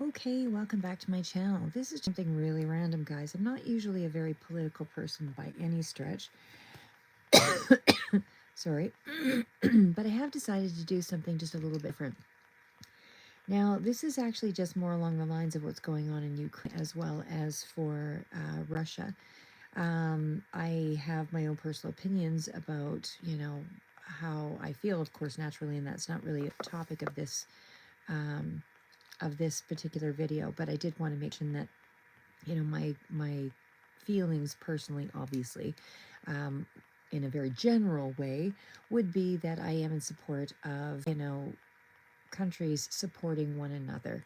Okay, welcome back to my channel. This is something really random, guys. I'm not usually a very political person by any stretch. Sorry. But I have decided to do something just a little bit different. Now, this is actually just more along the lines of what's going on in Ukraine as well as for Russia. I have my own personal opinions about, how I feel, of course, naturally, and that's not really a topic um, of this particular video, but I did want to mention that my feelings personally, obviously, um, in a very general way, would be that I am in support of countries supporting one another,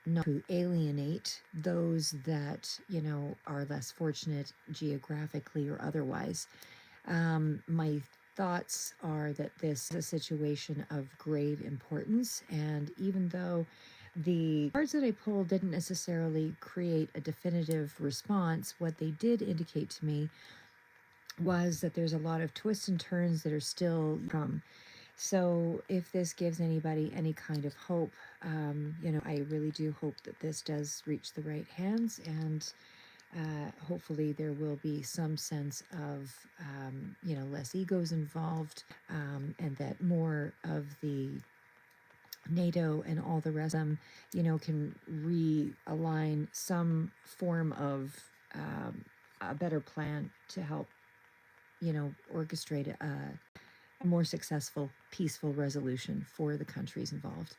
not to alienate those that are less fortunate geographically or otherwise. My thoughts are that this is a situation of grave importance, and even though the cards that I pulled didn't necessarily create a definitive response, what they did indicate to me was that there's a lot of twists and turns that are still to come. So if this gives anybody any kind of hope, I really do hope that this does reach the right hands, and hopefully there will be some sense of, less egos involved, and that more of the NATO and all the rest of them, can realign some form of a better plan to help, orchestrate a more successful, peaceful resolution for the countries involved.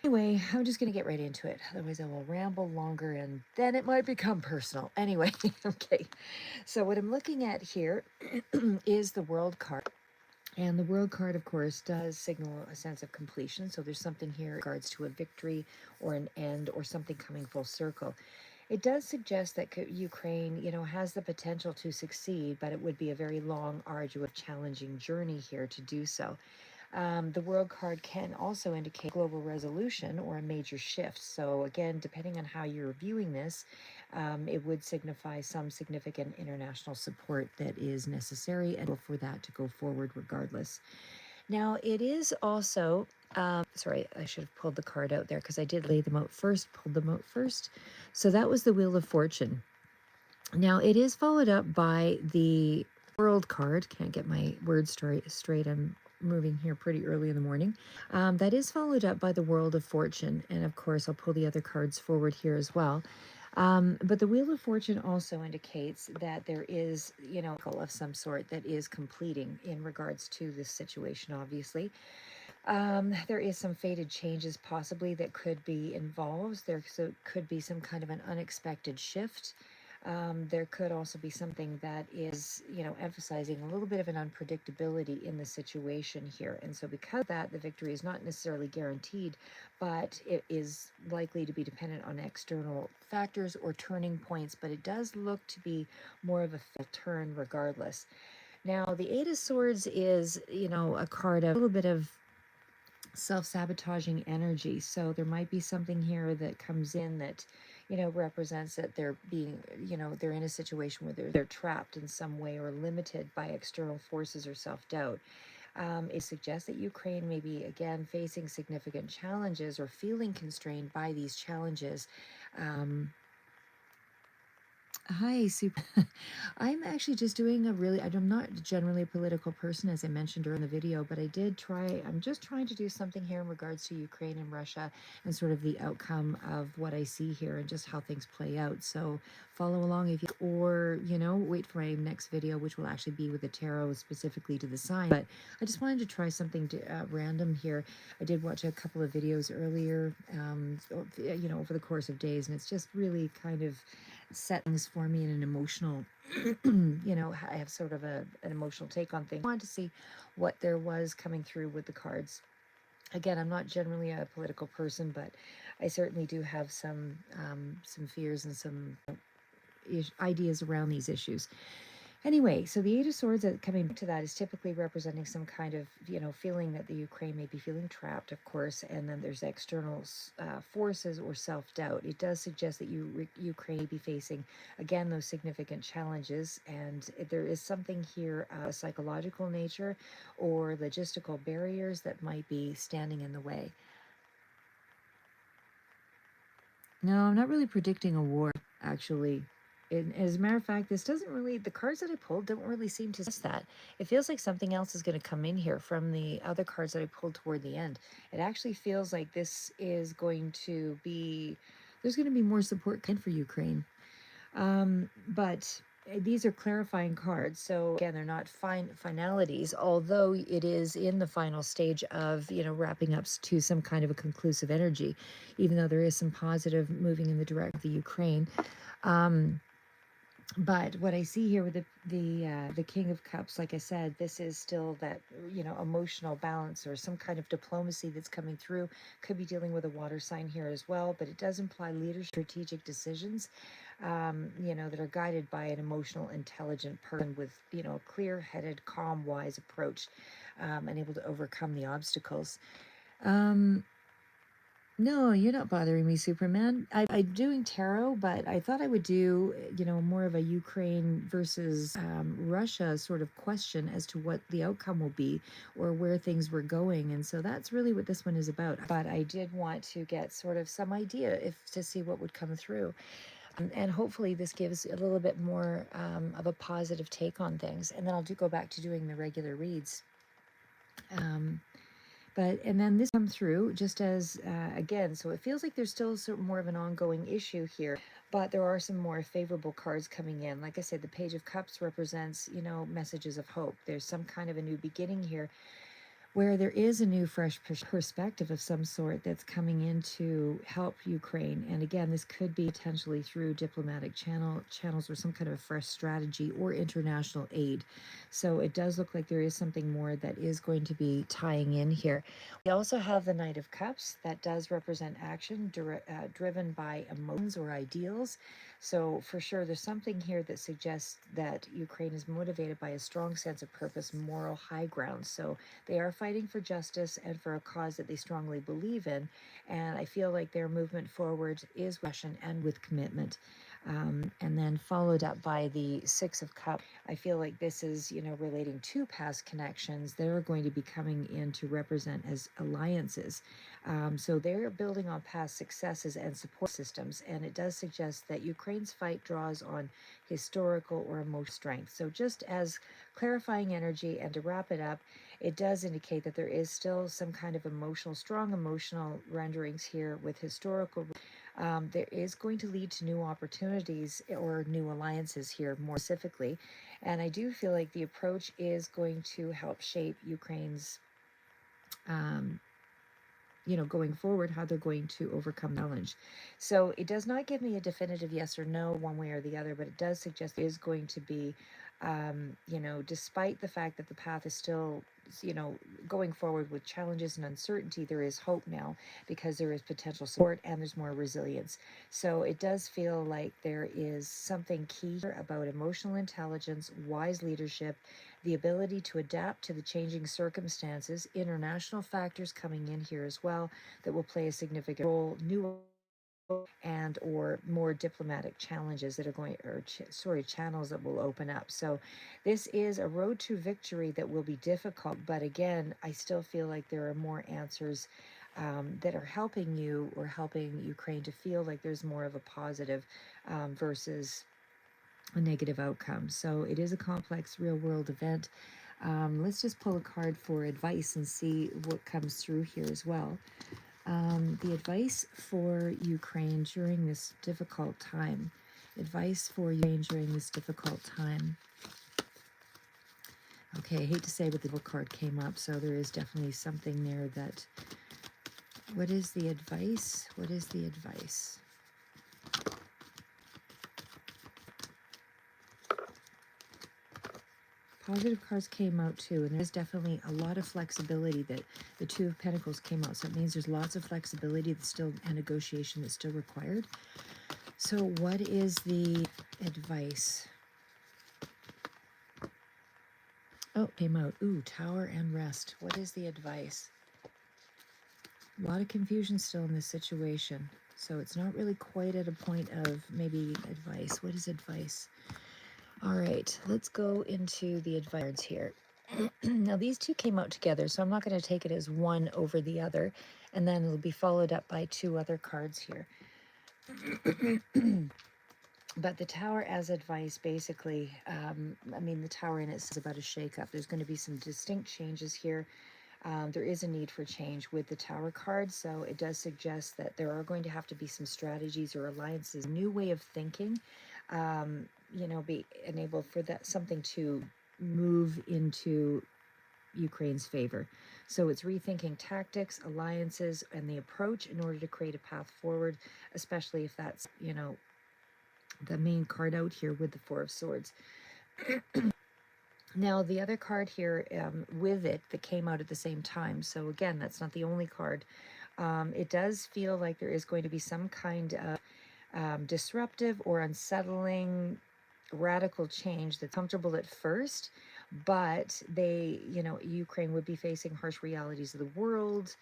Anyway, I'm just going to get right into it. Otherwise, I will ramble longer and then it might become personal. Anyway, okay. So, what I'm looking at here is the World card. And the World card, of course, does signal a sense of completion. So, there's something here in regards to a victory or an end or something coming full circle. It does suggest that Ukraine, has the potential to succeed, but it would be a very long, arduous, challenging journey here to do so. The World card can also indicate global resolution or a major shift. So again, depending on how you're viewing this, it would signify some significant international support that is necessary and for that to go forward regardless. Now, it is also, sorry, I should have pulled the card out there because I did lay them out first, pulled them out first. So that was the Wheel of Fortune. Now, it is followed up by the World card. Can't get my words straight. I'm moving here pretty early in the morning. That is followed up by the World of Fortune. And of course, I'll pull the other cards forward here as well. But the Wheel of Fortune also indicates that there is, of some sort that is completing in regards to this situation, obviously. There is some fated changes possibly that could be involved. Could be some kind of an unexpected shift. There could also be something that is, emphasizing a little bit of an unpredictability in the situation here. And so because of that, the victory is not necessarily guaranteed, but it is likely to be dependent on external factors or turning points. But it does look to be more of a turn regardless. Now, the Eight of Swords is, a card of a little bit of self-sabotaging energy. So there might be something here that comes in that, represents that they're being, they're in a situation where they're trapped in some way or limited by external forces or self-doubt. It suggests that Ukraine may be, again, facing significant challenges or feeling constrained by these challenges. Hi, Super. I'm actually just doing I'm not generally a political person, as I mentioned during the video, but I'm just trying to do something here in regards to Ukraine and Russia and sort of the outcome of what I see here and just how things play out. So follow along if you, or, wait for my next video, which will actually be with the tarot specifically to the sign. But I just wanted to try something random here. I did watch a couple of videos earlier, over the course of days, and it's just really kind of set things for me in an emotional, I have sort of an emotional take on things. I wanted to see what there was coming through with the cards. Again, I'm not generally a political person, but I certainly do have some fears and some ideas around these issues. Anyway, so the Eight of Swords, coming back to that, is typically representing some kind of, feeling that the Ukraine may be feeling trapped, of course, and then there's external forces or self-doubt. It does suggest that Ukraine may be facing, again, those significant challenges, and there is something here, psychological nature or logistical barriers that might be standing in the way. No, I'm not really predicting a war, actually. As a matter of fact, this doesn't really, the cards that I pulled don't really seem to suggest that. It feels like something else is going to come in here from the other cards that I pulled toward the end. It actually feels like this is going to be, there's going to be more support coming for Ukraine. But these are clarifying cards. So again, they're not finalities, although it is in the final stage of, wrapping up to some kind of a conclusive energy, even though there is some positive moving in the direction of the Ukraine. But what I see here with the King of Cups, like I said, this is still that emotional balance or some kind of diplomacy that's coming through. Could be dealing with a water sign here as well, but it does imply leadership, strategic decisions, that are guided by an emotional, intelligent person with a clear-headed, calm, wise approach, and able to overcome the obstacles. No, you're not bothering me, Superman. I'm doing tarot, but I thought I would do, more of a Ukraine versus Russia sort of question as to what the outcome will be or where things were going. And so that's really what this one is about. But I did want to get sort of some idea to see what would come through. And hopefully this gives a little bit more of a positive take on things. And then I'll go back to doing the regular reads. And then this come through just as, again, so it feels like there's still more of an ongoing issue here, but there are some more favorable cards coming in. Like I said, the Page of Cups represents, messages of hope. There's some kind of a new beginning here, where there is a new fresh perspective of some sort that's coming in to help Ukraine. And again, this could be potentially through diplomatic channels or some kind of a fresh strategy or international aid. So it does look like there is something more that is going to be tying in here. We also have the Knight of Cups that does represent action driven by emotions or ideals. So for sure, there's something here that suggests that Ukraine is motivated by a strong sense of purpose, moral high ground. So they are fighting for justice and for a cause that they strongly believe in. And I feel like their movement forward is passion and with commitment. And then followed up by the Six of Cups. I feel like this is, relating to past connections that are going to be coming in to represent as alliances. So they're building on past successes and support systems. And it does suggest that Ukraine's fight draws on historical or emotional strength. So just as clarifying energy, and to wrap it up, it does indicate that there is still some kind of strong emotional renderings here with historical. There is going to lead to new opportunities or new alliances here, more specifically. And I do feel like the approach is going to help shape Ukraine's, going forward, how they're going to overcome the challenge. So it does not give me a definitive yes or no one way or the other, but it does suggest it is going to be, despite the fact that the path is still, going forward with challenges and uncertainty, there is hope now because there is potential support and there's more resilience. So it does feel like there is something key here about emotional intelligence, wise leadership, the ability to adapt to the changing circumstances, international factors coming in here as well that will play a significant role, new and or more diplomatic challenges that are channels that will open up. So this is a road to victory that will be difficult, but again, I still feel like there are more answers that are helping you or helping Ukraine to feel like there's more of a positive versus a negative outcome. So it is a complex real world event. Let's just pull a card for advice and see what comes through here as well. The advice for Ukraine during this difficult time. Advice for Ukraine during this difficult time. Okay, I hate to say, but the little card came up, so there is definitely something there that... What is the advice? What is the advice? Positive cards came out too, and there's definitely a lot of flexibility that the Two of Pentacles came out. So it means there's lots of flexibility that's still, and negotiation that's still required. So what is the advice? Oh, came out. Ooh, Tower and Rest. What is the advice? A lot of confusion still in this situation. So it's not really quite at a point of maybe advice. What is advice? All right, let's go into the advice here. Now, these two came out together, so I'm not going to take it as one over the other, and then it'll be followed up by two other cards here. But the Tower as advice, basically, I mean, the Tower in it says about a shakeup. There's going to be some distinct changes here. There is a need for change with the Tower card, so it does suggest that there are going to have to be some strategies or alliances, new way of thinking, be enabled for that something to move into Ukraine's favor. So it's rethinking tactics, alliances, and the approach in order to create a path forward, especially if that's, the main card out here with the Four of Swords. Now, the other card here with it that came out at the same time, so again, that's not the only card. It does feel like there is going to be some kind of disruptive or unsettling radical change that's comfortable at first, but Ukraine would be facing harsh realities of the world,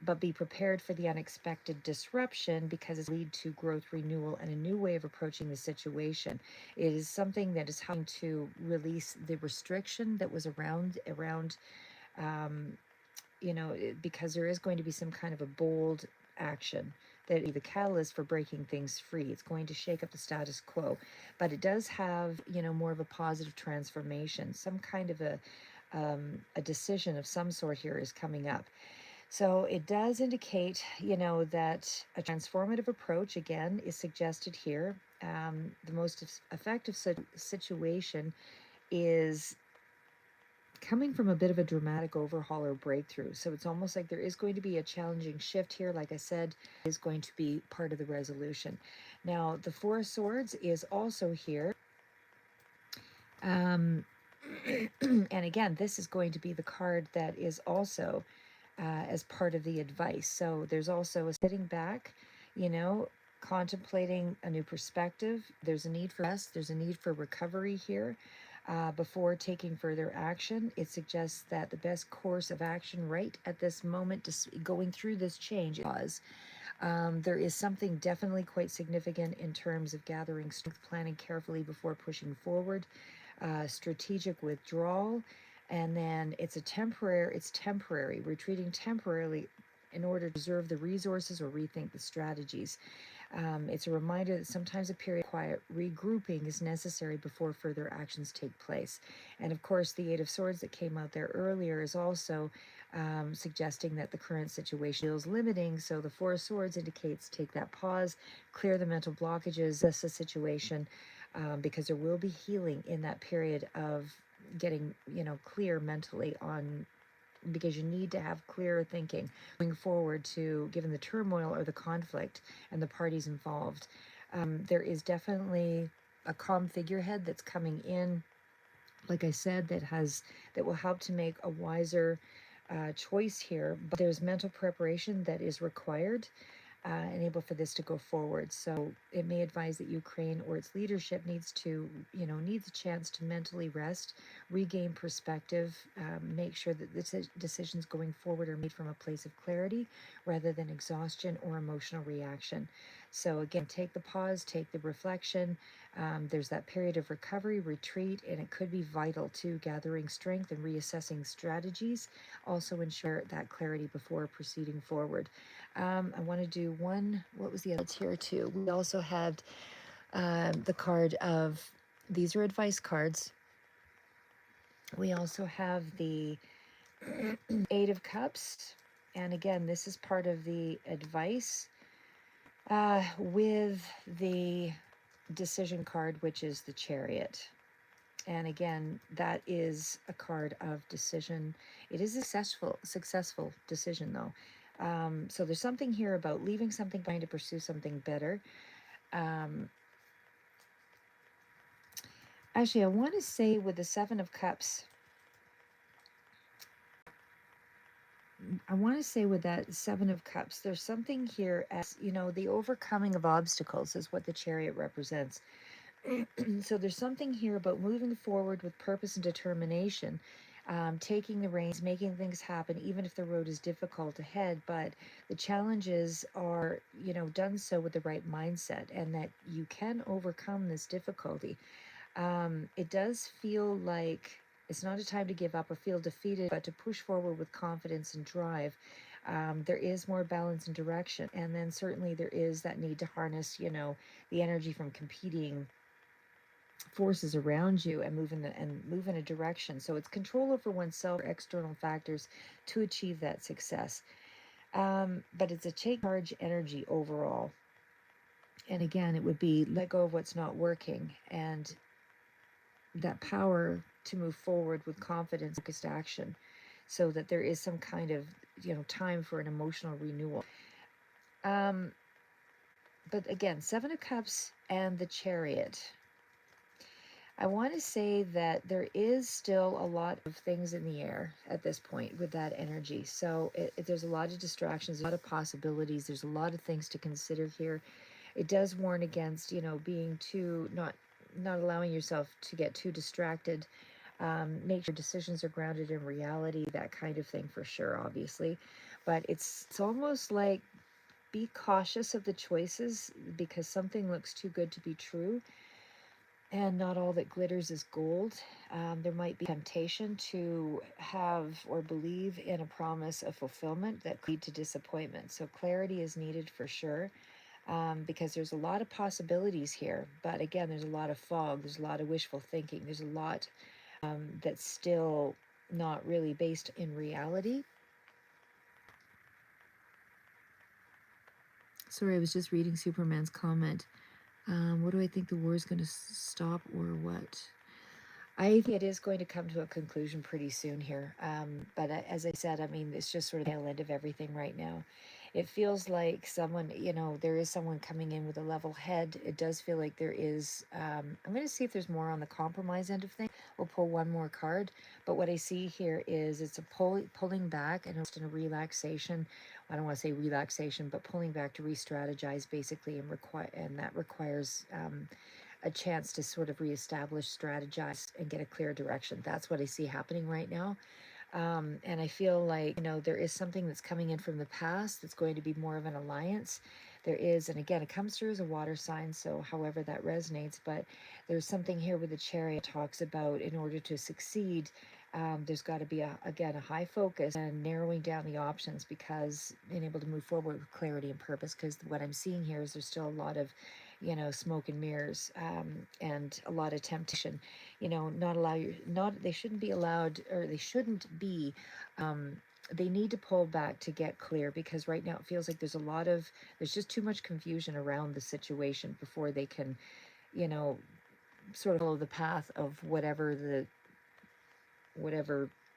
but be prepared for the unexpected disruption because it leads to growth, renewal, and a new way of approaching the situation. It is something that is helping to release the restriction that was around, um, because there is going to be some kind of a bold action that be the catalyst for breaking things free. It's going to shake up the status quo, but it does have, more of a positive transformation. Some kind of a decision of some sort here is coming up. So it does indicate, that a transformative approach, again, is suggested here. The most effective situation is coming from a bit of a dramatic overhaul or breakthrough. So it's almost like there is going to be a challenging shift here. Like I said, is going to be part of the resolution. Now, the Four of Swords is also here. And again, this is going to be the card that is also as part of the advice. So there's also a sitting back, contemplating a new perspective. There's a need for rest. There's a need for recovery here before taking further action. It suggests that the best course of action right at this moment, going through this change, was there is something definitely quite significant in terms of gathering strength, planning carefully before pushing forward, strategic withdrawal, and then it's temporary, retreating temporarily in order to preserve the resources or rethink the strategies. It's a reminder that sometimes a period of quiet regrouping is necessary before further actions take place. And of course, the Eight of Swords that came out there earlier is also suggesting that the current situation feels limiting. So the Four of Swords indicates take that pause, clear the mental blockages, assess the situation, because there will be healing in that period of getting, clear mentally on, because you need to have clearer thinking going forward to, given the turmoil or the conflict and the parties involved. There is definitely a calm figurehead that's coming in, like I said, that will help to make a wiser choice here, but there's mental preparation that is required enable for this to go forward. So it may advise that Ukraine or its leadership needs a chance to mentally rest, regain perspective, make sure that the decisions going forward are made from a place of clarity rather than exhaustion or emotional reaction. So again, take the pause, take the reflection. There's that period of recovery, retreat, and it could be vital to gathering strength and reassessing strategies. Also ensure that clarity before proceeding forward. I want to do one. What was the other here too? We also had the card of, these are advice cards. We also have the Eight of Cups. And again, this is part of the advice with the decision card, which is the Chariot. And again, that is a card of decision. It is a successful decision, though. So there's something here about leaving something behind to pursue something better. Actually, I want to say with the Seven of Cups, I want to say with that Seven of Cups, there's something here as, the overcoming of obstacles is what the Chariot represents. So there's something here about moving forward with purpose and determination, taking the reins, making things happen, even if the road is difficult ahead. But the challenges are, done so with the right mindset, and that you can overcome this difficulty. It does feel like it's not a time to give up or feel defeated, but to push forward with confidence and drive. There is more balance and direction. And then certainly there is that need to harness, the energy from competing forces around you and move in a direction. So it's control over oneself or external factors to achieve that success. But it's a take charge energy overall. And again, it would be let go of what's not working, and that power to move forward with confidence, focused action, so that there is some kind of time for an emotional renewal. Um, but again, Seven of Cups and the Chariot. I want to say that there is still a lot of things in the air at this point with that energy. So there's a lot of distractions, a lot of possibilities. There's a lot of things to consider here. It does warn against, being too not allowing yourself to get too distracted. Make sure decisions are grounded in reality, that kind of thing for sure, obviously. But it's almost like be cautious of the choices because something looks too good to be true. And not all that glitters is gold. There might be temptation to have or believe in a promise of fulfillment that could lead to disappointment. So clarity is needed for sure, because there's a lot of possibilities here. But again, there's a lot of fog. There's a lot of wishful thinking. There's a lot that's still not really based in reality. Sorry, I was just reading Superman's comment. What do I think the war is going to stop or what? I think it is going to come to a conclusion pretty soon here. But as I said, I mean, it's just sort of the tail end of everything right now. It feels like someone, there is someone coming in with a level head. It does feel like there is. I'm going to see if there's more on the compromise end of things. We'll pull one more card. But what I see here is it's a pulling back and it's in a relaxation. I don't want to say relaxation, but pulling back to re-strategize basically, and that requires a chance to sort of reestablish, strategize, and get a clear direction. That's what I see happening right now. And I feel like, there is something that's coming in from the past that's going to be more of an alliance. There is, and again, it comes through as a water sign, so however that resonates, but there's something here with the Chariot talks about in order to succeed, there's got to be, again, a high focus and narrowing down the options, because being able to move forward with clarity and purpose, because what I'm seeing here is there's still a lot of, smoke and mirrors, and a lot of temptation. They shouldn't be allowed, or they shouldn't be, they need to pull back to get clear, because right now it feels like there's just too much confusion around the situation before they can, sort of follow the path of whatever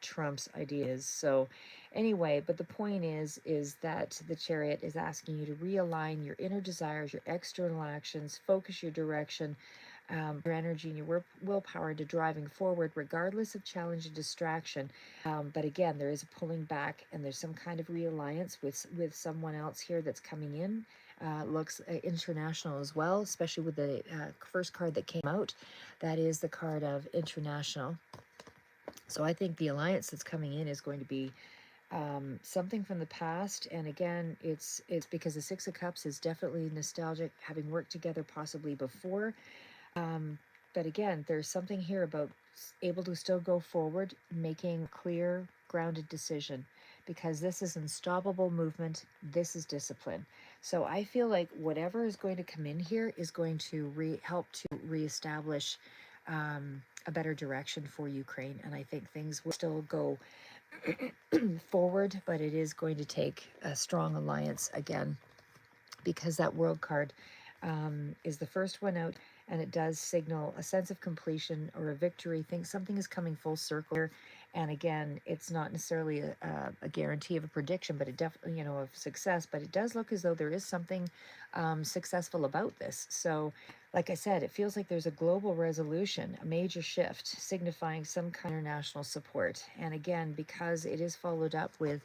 Trump's idea is. So anyway, but the point is that the Chariot is asking you to realign your inner desires, your external actions, focus your direction, your energy and your willpower into driving forward, regardless of challenge and distraction. But again, there is a pulling back, and there's some kind of realliance with someone else here that's coming in. Looks international as well, especially with the first card that came out. That is the card of international. So I think the alliance that's coming in is going to be something from the past. And again, it's because the Six of Cups is definitely nostalgic, having worked together possibly before. But again, there's something here about able to still go forward, making clear, grounded decision, because this is unstoppable movement. This is discipline. So I feel like whatever is going to come in here is going to help to reestablish a better direction for Ukraine. And I think things will still go forward, but it is going to take a strong alliance again, because that World card is the first one out, and it does signal a sense of completion or a victory. Think something is coming full circle here. And again, it's not necessarily a guarantee of a prediction, but it definitely, of success. But it does look as though there is something successful about this. So, like I said, it feels like there's a global resolution, a major shift, signifying some kind of international support. And again, because it is followed up with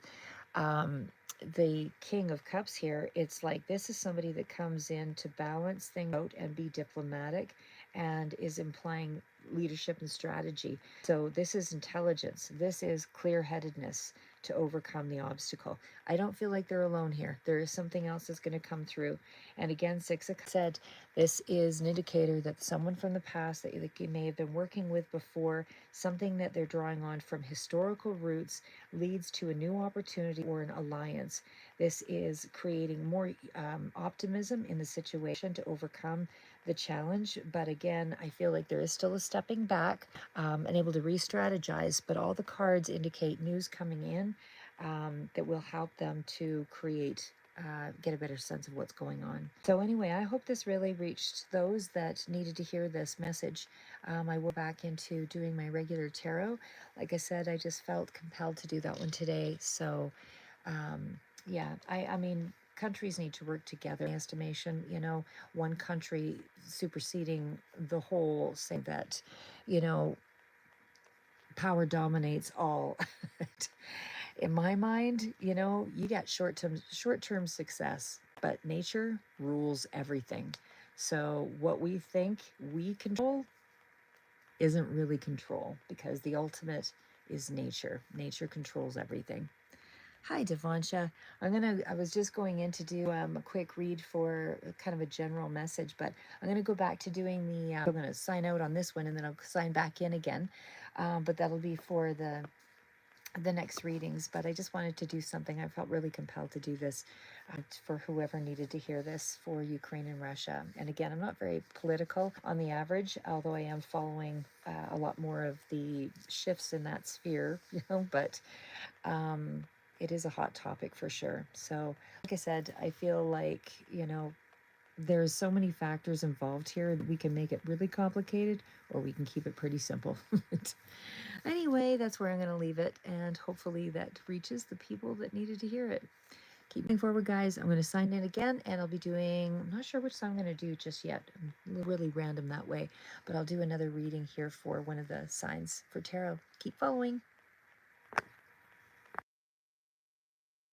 the King of Cups here, it's like this is somebody that comes in to balance things out and be diplomatic, and is implying leadership and strategy. So this is intelligence. This is clear-headedness. to overcome the obstacle. I don't feel like they're alone here. There is something else that's going to come through. And again, Six of Cups said this is an indicator that someone from the past that you may have been working with before, something that they're drawing on from historical roots, leads to a new opportunity or an alliance. This is creating more optimism in the situation to overcome the challenge. But again, I feel like there is still a stepping back and able to re-strategize. But all the cards indicate news coming in that will help them to get a better sense of what's going on. So anyway, I hope this really reached those that needed to hear this message. I will back into doing my regular tarot. Like I said, I just felt compelled to do that one today. So yeah, I mean, countries need to work together. In my estimation, one country superseding the whole, saying that, power dominates all. In my mind, you get short-term success, but nature rules everything. So what we think we control isn't really control, because the ultimate is nature. Nature controls everything. Hi, Devansha. I was just going in to do a quick read for kind of a general message, but I'm going to go back to doing I'm going to sign out on this one and then I'll sign back in again. But that'll be for the next readings. But I just wanted to do something. I felt really compelled to do this for whoever needed to hear this for Ukraine and Russia. And again, I'm not very political on the average, although I am following a lot more of the shifts in that sphere, but it is a hot topic for sure. So, like I said, I feel like, there's so many factors involved here that we can make it really complicated or we can keep it pretty simple. Anyway, that's where I'm going to leave it, and hopefully that reaches the people that needed to hear it. Keep moving forward, guys. I'm going to sign in again, and I'll be doing, I'm not sure which song I'm going to do just yet. I'm really random that way, but I'll do another reading here for one of the signs for tarot. Keep following.